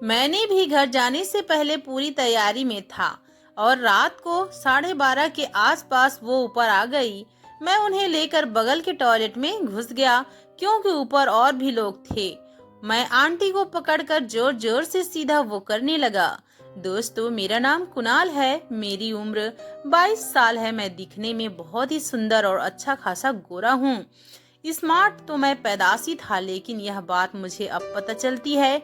मैंने भी घर जाने से पहले पूरी तैयारी में था और रात को 12:30 के आसपास वो ऊपर आ गई। मैं उन्हें लेकर बगल के टॉयलेट में घुस गया क्योंकि ऊपर और भी लोग थे। मैं आंटी को पकड़कर जोर जोर से सीधा वो करने लगा। दोस्तों, मेरा नाम कुणाल है, मेरी उम्र 22 साल है। मैं दिखने में बहुत ही सुंदर और अच्छा खासा गोरा हूँ। स्मार्ट तो मैं पैदाशी था, लेकिन यह बात मुझे अब पता चलती है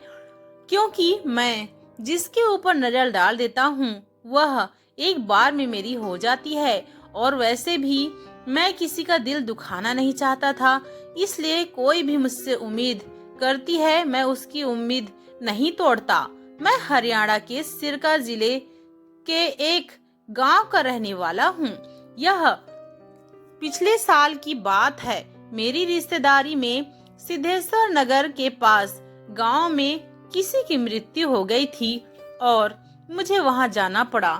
क्योंकि मैं जिसके ऊपर नजर डाल देता हूँ वह एक बार में मेरी हो जाती है। और वैसे भी मैं किसी का दिल दुखाना नहीं चाहता था, इसलिए कोई भी मुझसे उम्मीद करती है मैं उसकी उम्मीद नहीं तोड़ता। मैं हरियाणा के सिरसा जिले के एक गांव का रहने वाला हूँ। यह पिछले साल की बात है। मेरी रिश्तेदारी में सिद्धेश्वर नगर के पास गांव में किसी की मृत्यु हो गई थी और मुझे वहां जाना पड़ा।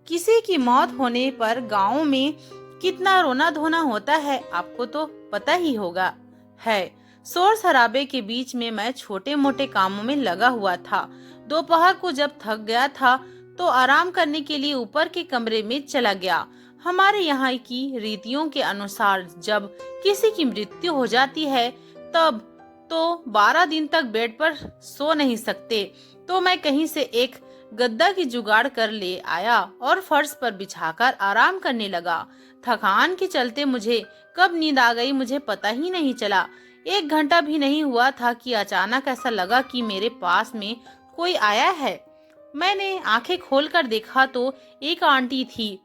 किसी की मौत होने पर गांव में कितना रोना धोना होता है, आपको तो पता ही होगा है। शोर शराबे के बीच में मैं छोटे मोटे कामों में लगा हुआ था। दोपहर को जब थक गया था तो आराम करने के लिए ऊपर के कमरे में चला गया। हमारे यहाँ की रीतियों के अनुसार जब किसी की मृत्यु हो जाती है तब तो 12 दिन तक बेड पर सो नहीं सकते। तो मैं कहीं से एक गद्दा की जुगाड़ कर ले आया और फर्श पर बिछाकर आराम करने लगा। थकान के चलते मुझे कब नींद आ गई मुझे पता ही नहीं चला। 1 घंटा भी नहीं हुआ था कि अचानक ऐसा लगा कि मेरे पास में कोई आया है। मैंने आंखें खोलकर देखा तो एक आंटी थी।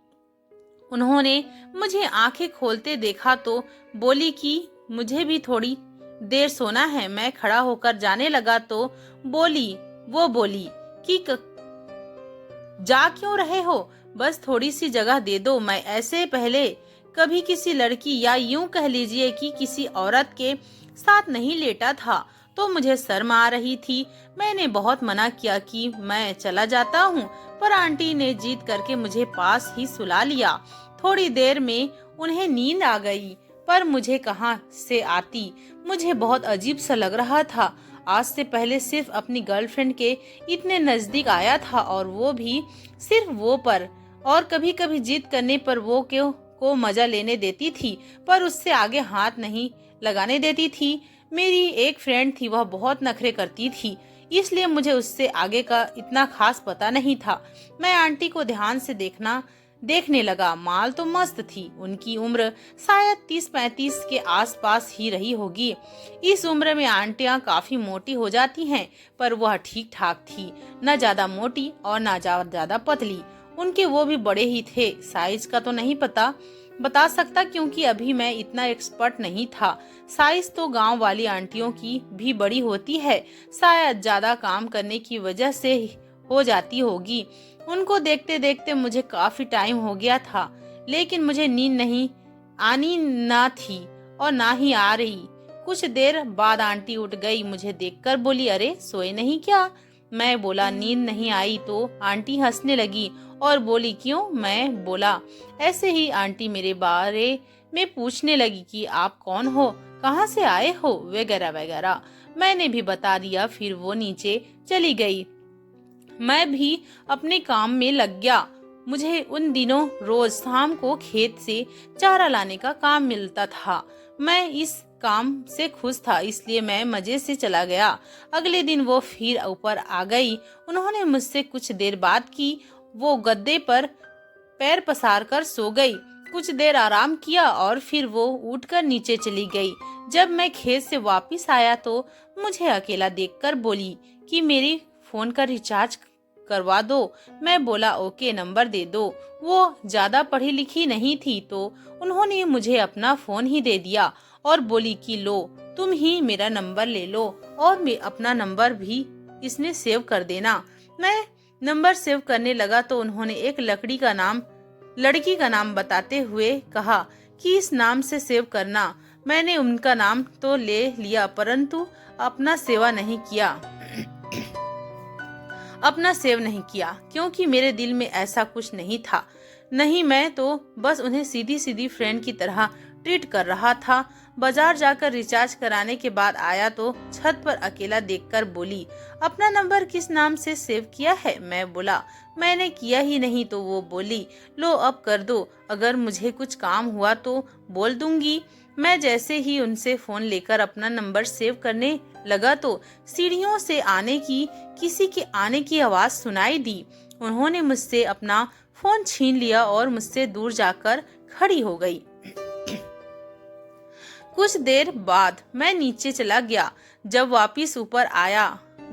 उन्होंने मुझे आंखें खोलते देखा तो बोली कि मुझे भी थोड़ी देर सोना है। मैं खड़ा होकर जाने लगा तो वो बोली कि जा क्यों रहे हो, बस थोड़ी सी जगह दे दो। मैं ऐसे पहले कभी किसी लड़की या यूं कह लीजिए कि किसी औरत के साथ नहीं लेटा था, तो मुझे शर्म आ रही थी। मैंने बहुत मना किया कि मैं चला जाता हूँ, पर आंटी ने जिद करके मुझे पास ही सुला लिया। थोड़ी देर में उन्हें नींद आ गई, पर मुझे कहाँ से आती। मुझे बहुत अजीब सा लग रहा था। आज से पहले सिर्फ अपनी गर्लफ्रेंड के इतने नजदीक आया था और वो भी सिर्फ वो पर, और कभी कभी जिद करने पर वो क्यों को मजा लेने देती थी, पर उससे आगे हाथ नहीं लगाने देती थी। मेरी एक फ्रेंड थी, वह बहुत नखरे करती थी, इसलिए मुझे उससे आगे का इतना खास पता नहीं था। मैं आंटी को ध्यान से देखने लगा। माल तो मस्त थी। उनकी उम्र शायद 30-35 के आसपास ही रही होगी। इस उम्र में आंटियां काफी मोटी हो जाती हैं, पर वह ठीक ठाक थी, न ज्यादा मोटी और न ज्यादा पतली। उनके वो भी बड़े ही थे। साइज का तो नहीं बता सकता क्योंकि अभी मैं इतना एक्सपर्ट नहीं था। साइज तो गांव वाली आंटियों की भी बड़ी होती है, शायद ज्यादा काम करने की वजह से हो जाती होगी। उनको देखते देखते मुझे काफी टाइम हो गया था, लेकिन मुझे नींद नहीं आनी ना थी और ना ही आ रही। कुछ देर बाद आंटी उठ गई, मुझे देखकर बोली, अरे सोए नहीं क्या? मैं बोला नींद नहीं आई। तो आंटी हंसने लगी और बोली, क्यों? मैं बोला ऐसे ही। आंटी मेरे बारे में पूछने लगी कि आप कौन हो, कहाँ से आए हो, वगैरह वगैरह। मैंने भी बता दिया। फिर वो नीचे चली गई। मैं भी अपने काम में लग गया। मुझे उन दिनों रोज शाम को खेत से चारा लाने का काम मिलता था। मैं इस काम से खुश था, इसलिए मैं मजे से चला गया। अगले दिन वो फिर ऊपर आ गई। उन्होंने मुझसे कुछ देर बात की। वो गद्दे पर पैर पसार कर सो गई। कुछ देर आराम किया और फिर वो उठकर नीचे चली गई। जब मैं खेत से वापस आया तो मुझे अकेला देखकर बोली कि मेरी फोन का रिचार्ज करवा दो। मैं बोला ओके, नंबर दे दो। वो ज्यादा पढ़ी लिखी नहीं थी, तो उन्होंने मुझे अपना फोन ही दे दिया और बोली कि लो, तुम ही मेरा नंबर ले लो और मैं अपना नंबर भी इसमें सेव कर देना। मैं नंबर सेव करने लगा तो उन्होंने एक लड़की का नाम बताते हुए कहा कि इस नाम से सेव करना। मैंने उनका नाम तो ले लिया, परंतु अपना सेव नहीं किया क्योंकि मेरे दिल में ऐसा कुछ नहीं था। नहीं, मैं तो बस उन्हें सीधी सीधी फ्रेंड की तरह ट्रीट कर रहा था। बाजार जाकर रिचार्ज कराने के बाद आया तो छत पर अकेला देखकर बोली, अपना नंबर किस नाम से सेव किया है? मैं बोला, मैंने किया ही नहीं। तो वो बोली, लो अब कर दो, अगर मुझे कुछ काम हुआ तो बोल दूंगी। मैं जैसे ही उनसे फोन लेकर अपना नंबर सेव करने लगा तो सीढ़ियों से किसी के आने की आवाज सुनाई दी। उन्होंने मुझसे अपना फोन छीन लिया और मुझसे दूर जाकर खड़ी हो गई। कुछ देर बाद मैं नीचे चला गया। जब वापस ऊपर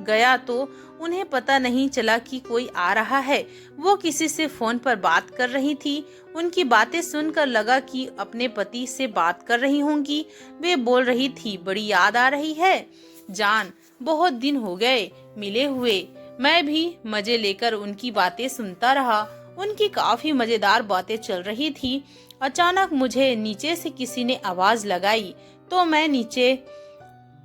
गया तो उन्हें पता नहीं चला कि कोई आ रहा है। वो किसी से फोन पर बात कर रही थी। उनकी बातें सुनकर लगा कि अपने पति से बात कर रही होंगी। वे बोल रही थी, बड़ी याद आ रही है जान, बहुत दिन हो गए मिले हुए। मैं भी मजे लेकर उनकी बातें सुनता रहा। उनकी काफी मजेदार बातें चल रही थी। अचानक मुझे नीचे से किसी ने आवाज लगाई तो मैं नीचे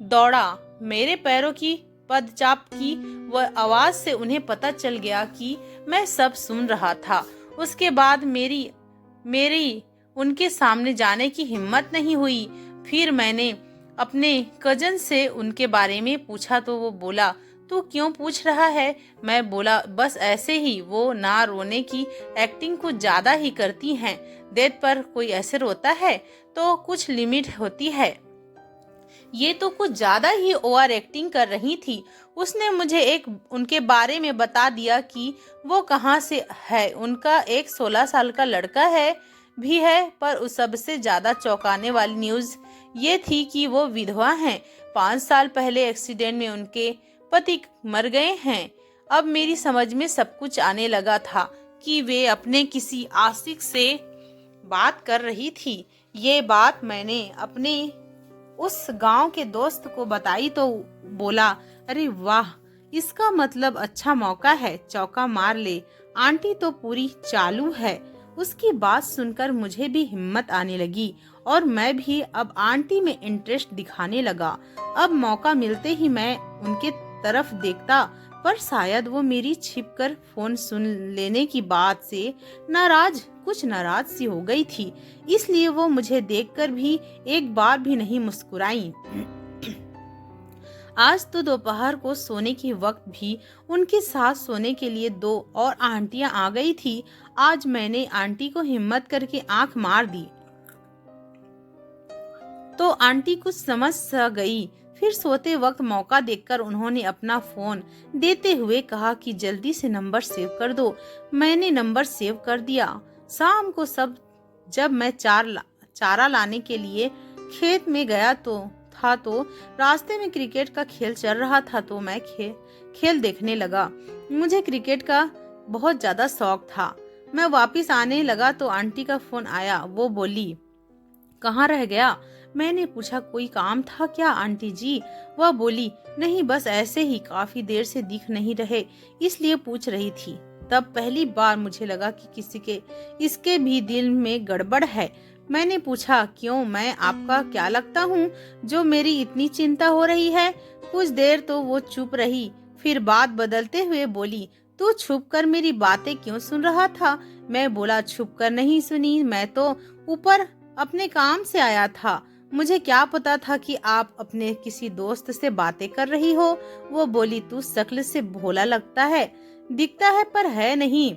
दौड़ा। मेरे पैरों की पदचाप की वह आवाज से उन्हें पता चल गया कि मैं सब सुन रहा था। उसके बाद मेरी उनके सामने जाने की हिम्मत नहीं हुई। फिर मैंने अपने कजन से उनके बारे में पूछा तो वो बोला, तू क्यों पूछ रहा है? मैं बोला, बस ऐसे ही। वो ना रोने की एक्टिंग कुछ ज्यादा ही करती हैं। डेथ पर कोई ऐसे रोता है तो कुछ लिमिट होती है। ये तो कुछ ज्यादा ही ओवर एक्टिंग कर रही थी। उसने मुझे उनके बारे में बता दिया कि वो कहाँ से है। उनका एक 16 साल का लड़का भी है, पर उस सबसे ज्यादा चौंकाने वाली न्यूज ये थी कि वो विधवा हैं। 5 साल पहले एक्सीडेंट में उनके पति मर गए हैं। अब मेरी समझ में सब कुछ आने लगा था कि वे अपने किसी आशिक से बात कर रही थी। ये बात मैंने अपने उस गांव के दोस्त को बताई तो बोला, अरे वाह, इसका मतलब अच्छा मौका है, चौका मार ले, आंटी तो पूरी चालू है। उसकी बात सुनकर मुझे भी हिम्मत आने लगी और मैं भी अब आंटी में इंटरेस्ट दिखाने लगा। अब मौका मिलते ही मैं उनके तरफ देखता, पर शायद वो मेरी छिपकर फोन सुन लेने की बात से कुछ नाराज सी हो गई थी, इसलिए वो मुझे देखकर भी एक बार भी नहीं मुस्कुराई। आज तो दोपहर को सोने के वक्त भी उनके साथ सोने के लिए 2 और आंटियां आ गई थी। आज मैंने आंटी को हिम्मत करके आंख मार दी तो आंटी कुछ समझ सा गई। फिर सोते वक्त मौका देखकर उन्होंने अपना फोन देते हुए कहा कि जल्दी से नंबर सेव कर दो। मैंने नंबर सेव कर दिया। शाम को जब मैं चारा लाने के लिए खेत में गया तो रास्ते में क्रिकेट का खेल चल रहा था तो मैं खेल देखने लगा। मुझे क्रिकेट का बहुत ज्यादा शौक था। मैं वापस आने लगा तो आंटी का फोन आया। वो बोली, कहाँ रह गया? मैंने पूछा, कोई काम था क्या आंटी जी? वह बोली, नहीं, बस ऐसे ही, काफी देर से दिख नहीं रहे इसलिए पूछ रही थी। तब पहली बार मुझे लगा कि इसके भी दिल में गड़बड़ है। मैंने पूछा, क्यों, मैं आपका क्या लगता हूँ जो मेरी इतनी चिंता हो रही है? कुछ देर तो वो चुप रही, फिर बात बदलते हुए बोली, तू छुप कर मेरी बातें क्यों सुन रहा था? मैं बोला, छुप कर नहीं सुनी, मैं तो ऊपर अपने काम से आया था। मुझे क्या पता था कि आप अपने किसी दोस्त से बातें कर रही हो। वो बोली, तू शक्ल से भोला दिखता है पर है नहीं।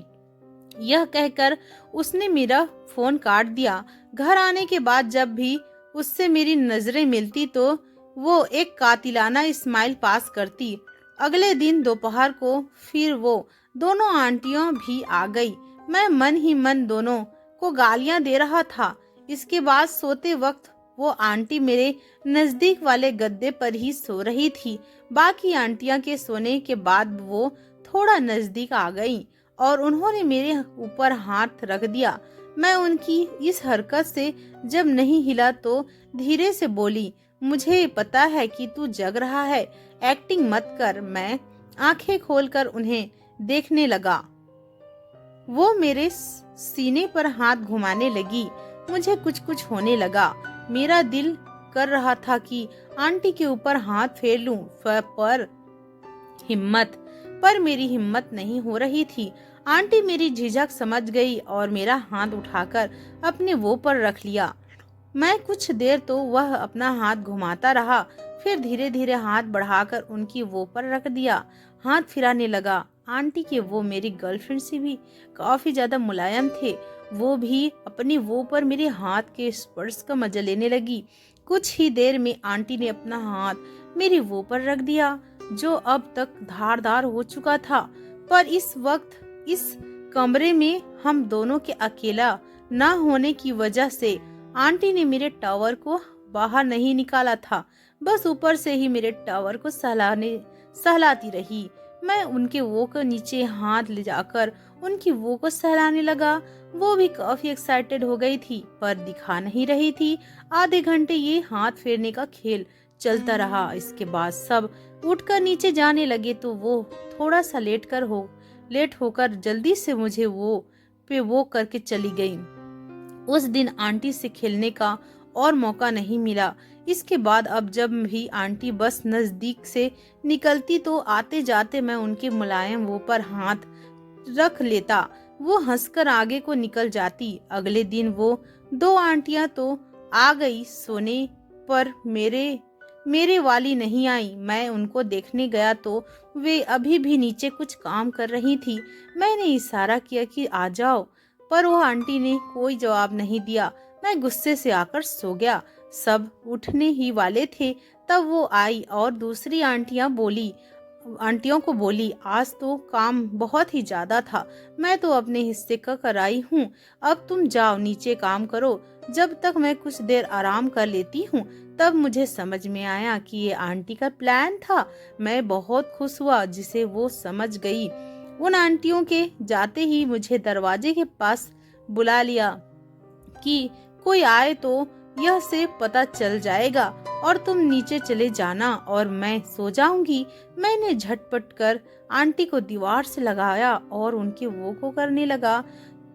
यह कहकर उसने मेरा फोन काट दिया। घर आने के बाद जब भी उससे मेरी नजरें मिलती तो वो एक कातिलाना स्माइल पास करती। अगले दिन दोपहर को फिर वो दोनों आंटियों भी आ गई। मैं मन ही मन दोनों को गालियां दे रहा था। इसके बाद सोते वक्त वो आंटी मेरे नजदीक वाले गद्दे पर ही सो रही थी। बाकी आंटियां के सोने के बाद वो थोड़ा नजदीक आ गई और उन्होंने मेरे ऊपर हाथ रख दिया। मैं उनकी इस हरकत से जब नहीं हिला तो धीरे से बोली, मुझे पता है कि तू जग रहा है, एक्टिंग मत कर। मैं आंखें खोलकर उन्हें देखने लगा। वो मेरे सीने पर हाथ घुमाने लगी। मुझे कुछ होने लगा। मेरा दिल कर रहा था कि आंटी के ऊपर हाथ फेर लूं, पर मेरी हिम्मत नहीं हो रही थी। आंटी मेरी झिझक समझ गई और मेरा हाथ उठाकर अपने वो पर रख लिया। मैं कुछ देर तो वह अपना हाथ घुमाता रहा, फिर धीरे धीरे हाथ बढ़ाकर उनकी वो पर रख दिया। हाथ फिराने लगा। आंटी के वो मेरी गर्लफ्रेंड से भी काफी ज्यादा मुलायम थे। वो भी अपनी वो पर मेरे हाथ के स्पर्श का मजा लेने लगी। कुछ ही देर में आंटी ने अपना हाथ मेरी वो पर रख दिया, जो अब तक धारदार हो चुका था। पर इस वक्त इस कमरे में हम दोनों के अकेला न होने की वजह से आंटी ने मेरे टावर को बाहर नहीं निकाला था, बस ऊपर से ही मेरे टावर को सहलाती रही। मैं उनके वो को नीचे हाथ ले जाकर उनकी वो को सहलाने लगा। वो भी काफी एक्साइटेड हो गई थी, पर दिखा नहीं रही थी। आधे घंटे ये हाथ फेरने का खेल चलता रहा। इसके बाद सब उठकर नीचे जाने लगे तो वो थोड़ा सा लेट होकर जल्दी से मुझे वो करके चली गई। उस दिन आंटी से खेलने का और मौका नहीं मिला। इसके बाद अब जब भी आंटी बस नजदीक से निकलती तो आते जाते मैं उनके मुलायम वो पर हाथ रख लेता। वो हंसकर आगे को निकल जाती। अगले दिन वो दो आंटियां तो आ गई सोने, पर मेरे वाली नहीं आई। मैं उनको देखने गया तो वे अभी भी नीचे कुछ काम कर रही थी। मैंने इशारा किया कि आ जाओ, पर वो आंटी ने कोई जवाब नहीं दिया। मैं गुस्से से आकर सो गया। सब उठने ही वाले थे तब वो आई और दूसरी आंटियों को बोली, आज तो काम बहुत ही ज्यादा था, मैं तो अपने हिस्से का कराई हूँ, अब तुम जाओ नीचे काम करो, जब तक मैं कुछ देर आराम कर लेती हूँ। तब मुझे समझ में आया कि ये आंटी का प्लान था। मैं बहुत खुश हुआ जिसे वो समझ गई। उन आंटियों के जाते ही मुझे दरवाजे के पास बुला लिया कि कोई आए तो यह से पता चल जाएगा और तुम नीचे चले जाना और मैं सो जाऊंगी। मैंने झटपट कर आंटी को दीवार से लगाया और उनके वो को करने लगा।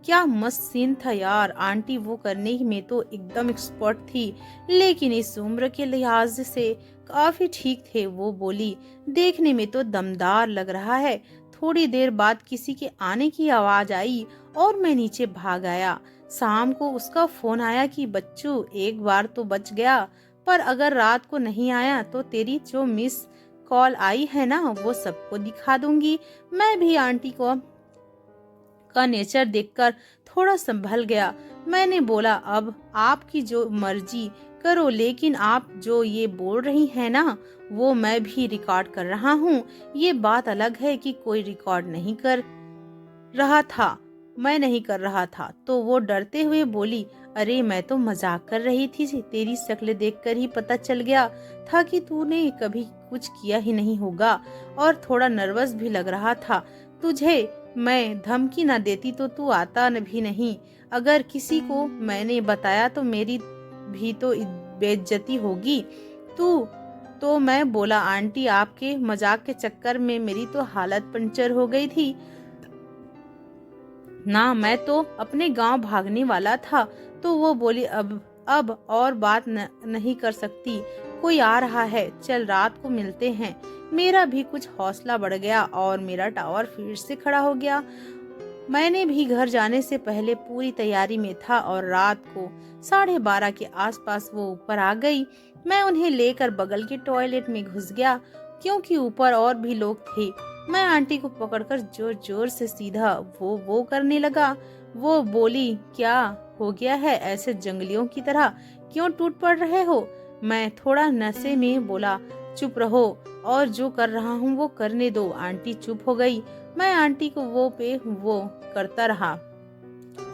क्या मस्त सीन था यार। आंटी वो करने में तो एकदम एक्सपर्ट थी, लेकिन इस उम्र के लिहाज से काफी ठीक थे। वो बोली, देखने में तो दमदार लग रहा है। थोड़ी देर बाद किसी के आने की आवाज आई और मैं नीचे भाग आया। शाम को उसका फोन आया कि बच्चू एक बार तो बच गया, पर अगर रात को नहीं आया तो तेरी जो मिस कॉल आई है ना वो सबको दिखा दूंगी। मैं भी आंटी का नेचर देखकर थोड़ा संभल गया। मैंने बोला, अब आपकी जो मर्जी करो, लेकिन आप जो ये बोल रही हैं ना वो मैं भी रिकॉर्ड कर रहा हूँ। ये बात अलग है कि कोई रिकॉर्ड नहीं कर रहा था, मैं नहीं कर रहा था। तो वो डरते हुए बोली, अरे मैं तो मजाक कर रही थी, तेरी शक्ल देखकर ही पता चल गया था कि तूने कभी कुछ किया ही नहीं होगा, और थोड़ा नर्वस भी लग रहा था। तुझे मैं धमकी ना देती तो तू आता भी नहीं। अगर किसी को मैंने बताया तो मेरी भी तो बेइज्जती होगी। तो मैं बोला, आंटी आपके मजाक के चक्कर में मेरी तो हालत पंचर हो गई थी ना, मैं तो अपने गांव भागने वाला था। तो वो बोली, अब और बात नहीं कर सकती, कोई आ रहा है, चल रात को मिलते हैं। मेरा भी कुछ हौसला बढ़ गया और मेरा टावर फिर से खड़ा हो गया। मैंने भी घर जाने से पहले पूरी तैयारी में था और रात को 12:30 के आसपास वो ऊपर आ गई। मैं उन्हें लेकर बगल के टॉयलेट में घुस गया, क्योंकि ऊपर और भी लोग थे। मैं आंटी को पकड़कर जोर जोर से सीधा वो करने लगा। वो बोली, क्या हो गया है, ऐसे जंगलियों की तरह क्यों टूट पड़ रहे हो? मैं थोड़ा नशे में बोला, चुप रहो और जो कर रहा हूँ वो करने दो। आंटी चुप हो गई। मैं आंटी को वो करता रहा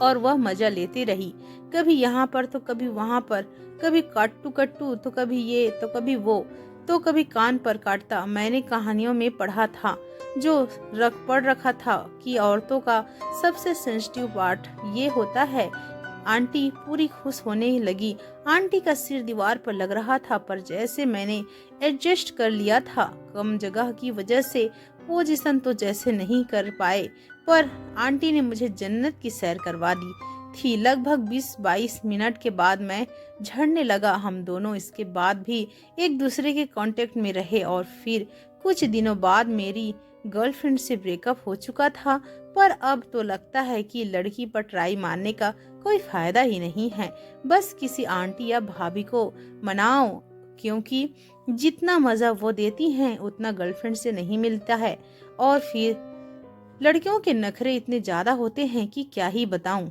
और वह मजा लेती रही, कभी यहाँ पर तो कभी वहाँ पर, कभी कट्टू तो कभी ये तो कभी वो, तो कभी कान पर काटता। मैंने कहानियों में पढ़ा था, जो पढ़ रखा था कि औरतों का सबसे सेंसिटिव पार्ट ये होता है। आंटी पूरी खुश होने लगी। आंटी का सिर दीवार पर लग रहा था, पर जैसे मैंने एडजस्ट कर लिया था, कम जगह की वजह से पोजीशन तो जैसे नहीं कर पाए, पर आंटी ने मुझे जन्नत की सैर करवा दी थी। लगभग 20-22 मिनट के बाद मैं झड़ने लगा। हम दोनों इसके बाद भी एक दूसरे के कांटेक्ट में रहे और फिर कुछ दिनों बाद गर्लफ्रेंड से ब्रेकअप हो चुका था, पर अब तो लगता है कि लड़की पर ट्राई मारने का कोई फायदा ही नहीं है। बस किसी आंटी या भाभी को मनाओ, क्योंकि जितना मजा वो देती हैं उतना गर्लफ्रेंड से नहीं मिलता है। और फिर लड़कियों के नखरे इतने ज्यादा होते हैं कि क्या ही बताऊं।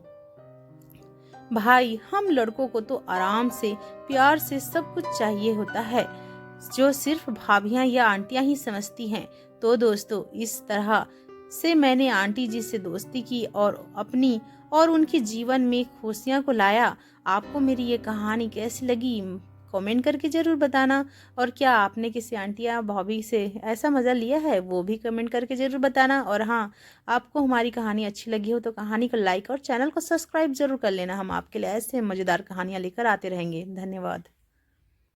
भाई, हम लड़कों को तो आराम से प्यार से सब कुछ चाहिए होता है, जो सिर्फ भाभियां या आंटियां ही समझती हैं। तो दोस्तों, इस तरह से मैंने आंटी जी से दोस्ती की और अपनी और उनके जीवन में खुशियां को लाया। आपको मेरी ये कहानी कैसी लगी, कमेंट करके जरूर बताना। और क्या आपने किसी आंटी या भाभी से ऐसा मजा लिया है, वो भी कमेंट करके जरूर बताना। और हाँ, आपको हमारी कहानी अच्छी लगी हो तो कहानी को लाइक और चैनल को सब्सक्राइब जरूर कर लेना। हम आपके लिए ऐसे मजेदार कहानियां लेकर आते रहेंगे। धन्यवाद।